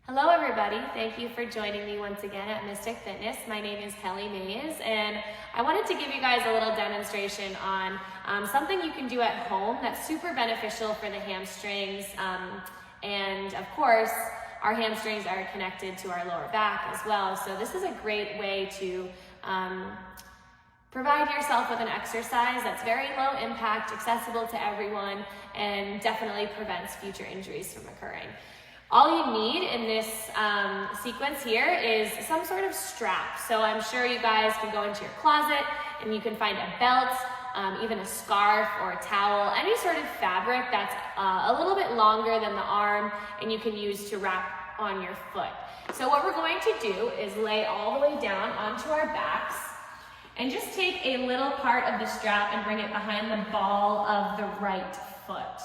Hello everybody, thank you for joining me once again at Mystic Fitness. My name is Kelly Mays and I wanted to give you guys a little demonstration on something you can do at home that's super beneficial for the hamstrings, and of course our hamstrings are connected to our lower back as well, so this is a great way to provide yourself with an exercise that's very low impact, accessible to everyone, and definitely prevents future injuries from occurring. All you need in this sequence here is some sort of strap. So I'm sure you guys can go into your closet and you can find a belt, even a scarf or a towel, any sort of fabric that's a little bit longer than the arm and you can use to wrap on your foot. So what we're going to do is lay all the way down onto our backs and just take a little part of the strap and bring it behind the ball of the right foot.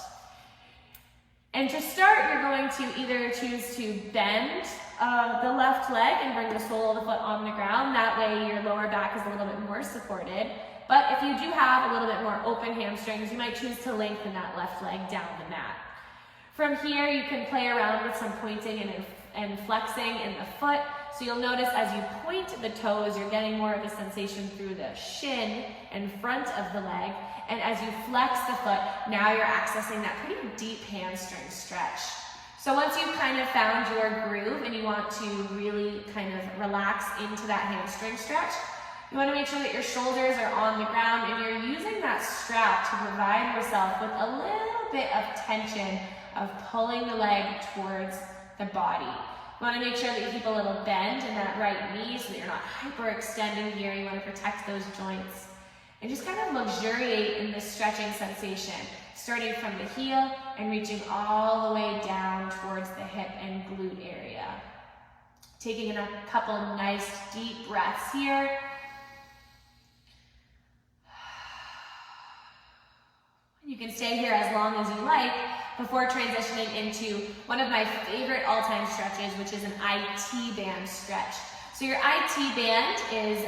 And to start, you're going to either choose to bend the left leg and bring the sole of the foot on the ground. That way your lower back is a little bit more supported. But if you do have a little bit more open hamstrings, you might choose to lengthen that left leg down the mat. From here, you can play around with some pointing and flexing in the foot. So you'll notice as you point the toes, you're getting more of a sensation through the shin and front of the leg. And as you flex the foot, now you're accessing that pretty deep hamstring stretch. So once you've kind of found your groove and you want to really kind of relax into that hamstring stretch, you want to make sure that your shoulders are on the ground and you're using that strap to provide yourself with a little bit of tension of pulling the leg towards the body. You want to make sure that you keep a little bend in that right knee so that you're not hyperextending here. You want to protect those joints. And just kind of luxuriate in this stretching sensation, starting from the heel and reaching all the way down towards the hip and glute area. Taking in a couple nice deep breaths here. You can stay here as long as you like before transitioning into one of my favorite all-time stretches, which is an IT band stretch. So your IT band is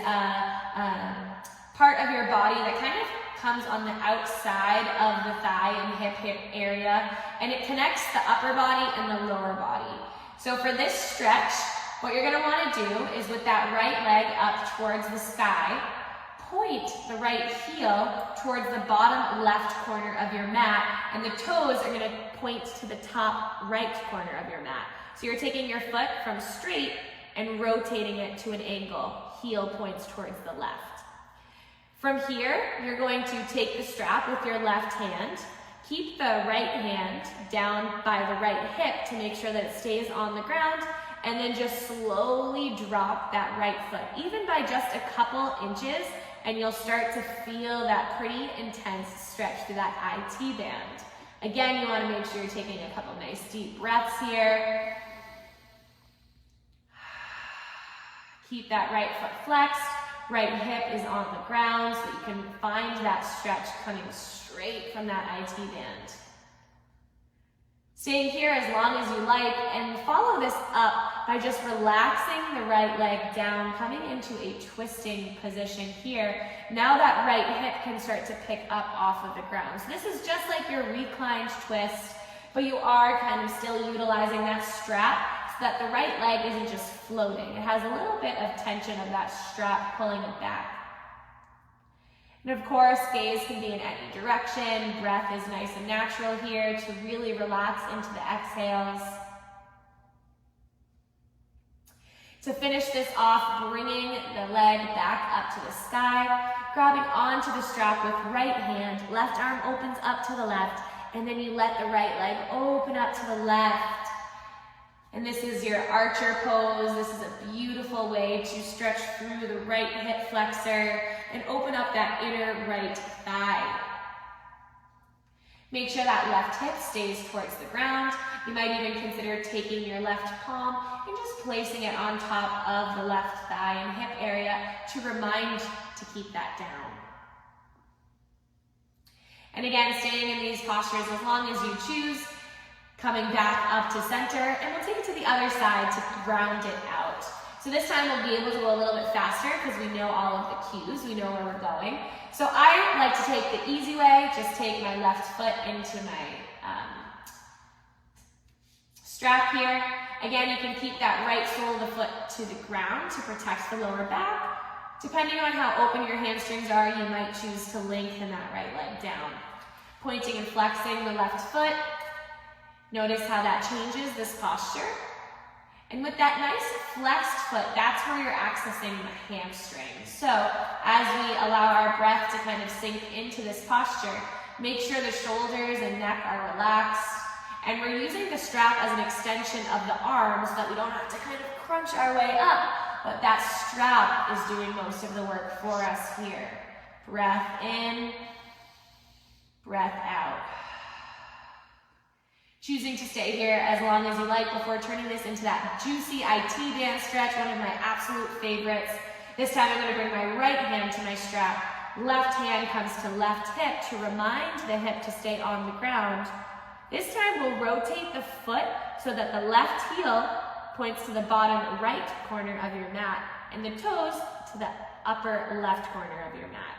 part of your body that kind of comes on the outside of the thigh and hip area, and it connects the upper body and the lower body. So for this stretch, what you're going to want to do is with that right leg up towards the sky, point the right heel towards the bottom left corner of your mat, and the toes are going to point to the top right corner of your mat. So you're taking your foot from straight and rotating it to an angle. Heel points towards the left. From here, you're going to take the strap with your left hand, keep the right hand down by the right hip to make sure that it stays on the ground, and then just slowly drop that right foot, even by just a couple inches, and you'll start to feel that pretty intense stretch through that IT band. Again, you want to make sure you're taking a couple nice deep breaths here. Keep that right foot flexed. Right hip is on the ground so that you can find that stretch coming straight from that IT band. Staying here as long as you like, and follow this up by just relaxing the right leg down, coming into a twisting position here. Now that right hip can start to pick up off of the ground. So this is just like your reclined twist, but you are kind of still utilizing that strap so that the right leg isn't just floating. It has a little bit of tension of that strap pulling it back. And of course, gaze can be in any direction. Breath is nice and natural here to really relax into the exhales. To finish this off, bringing the leg back up to the sky, grabbing onto the strap with right hand, left arm opens up to the left, and then you let the right leg open up to the left. And this is your archer pose. This is a beautiful way to stretch through the right hip flexor and open up that inner right thigh. Make sure that left hip stays towards the ground. You might even consider taking your left palm and just placing it on top of the left thigh and hip area to remind to keep that down. And again, staying in these postures as long as you choose, coming back up to center, and we'll take it to the other side to round it out. So this time we'll be able to go a little bit faster because we know all of the cues, we know where we're going. So I like to take the easy way, just take my left foot into my strap here, Again, you can keep that right sole of the foot to the ground to protect the lower back. Depending on how open your hamstrings are, you might choose to lengthen that right leg down. Pointing and flexing the left foot. Notice how that changes this posture. And with that nice flexed foot, that's where you're accessing the hamstrings. So as we allow our breath to kind of sink into this posture, make sure the shoulders and neck are relaxed. And we're using the strap as an extension of the arm so that we don't have to kind of crunch our way up. But that strap is doing most of the work for us here. Breath in, breath out. Choosing to stay here as long as you like before turning this into that juicy IT band stretch, one of my absolute favorites. This time I'm going to bring my right hand to my strap. Left hand comes to left hip to remind the hip to stay on the ground. This time we'll rotate the foot so that the left heel points to the bottom right corner of your mat and the toes to the upper left corner of your mat.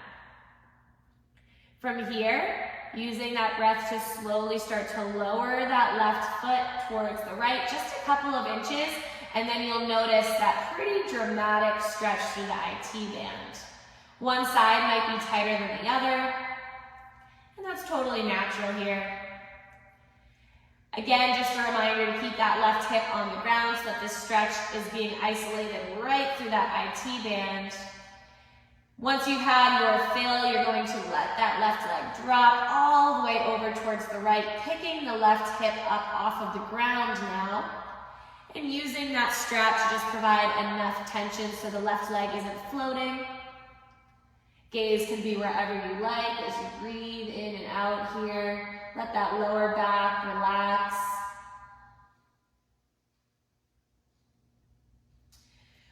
From here, using that breath to slowly start to lower that left foot towards the right, just a couple of inches, and then you'll notice that pretty dramatic stretch through the IT band. One side might be tighter than the other, and that's totally natural here. Again, just a reminder to keep that left hip on the ground so that this stretch is being isolated right through that IT band. Once you've had your fill, you're going to let that left leg drop all the way over towards the right, picking the left hip up off of the ground now, and using that strap to just provide enough tension so the left leg isn't floating. Gaze can be wherever you like as you breathe in and out here. Let that lower back relax.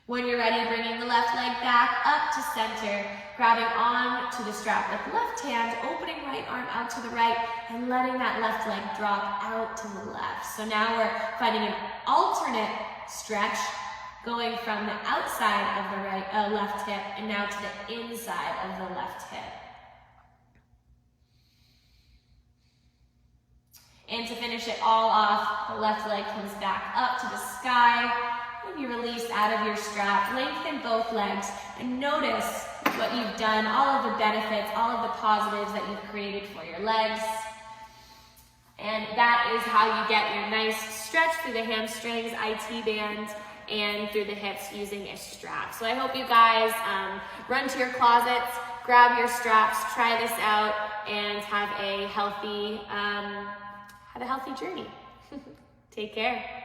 When you're ready, bringing the left leg back up to center, grabbing on to the strap with left hand, opening right arm out to the right, and letting that left leg drop out to the left. So now we're finding an alternate stretch, going from the outside of the left hip and now to the inside of the left hip. And to finish it all off, the left leg comes back up to the sky. And you release out of your strap, lengthen both legs, and notice what you've done, all of the benefits, all of the positives that you've created for your legs. And that is how you get your nice stretch through the hamstrings, IT band, and through the hips using a strap. So I hope you guys run to your closets, grab your straps, try this out, and have a healthy journey. Take care.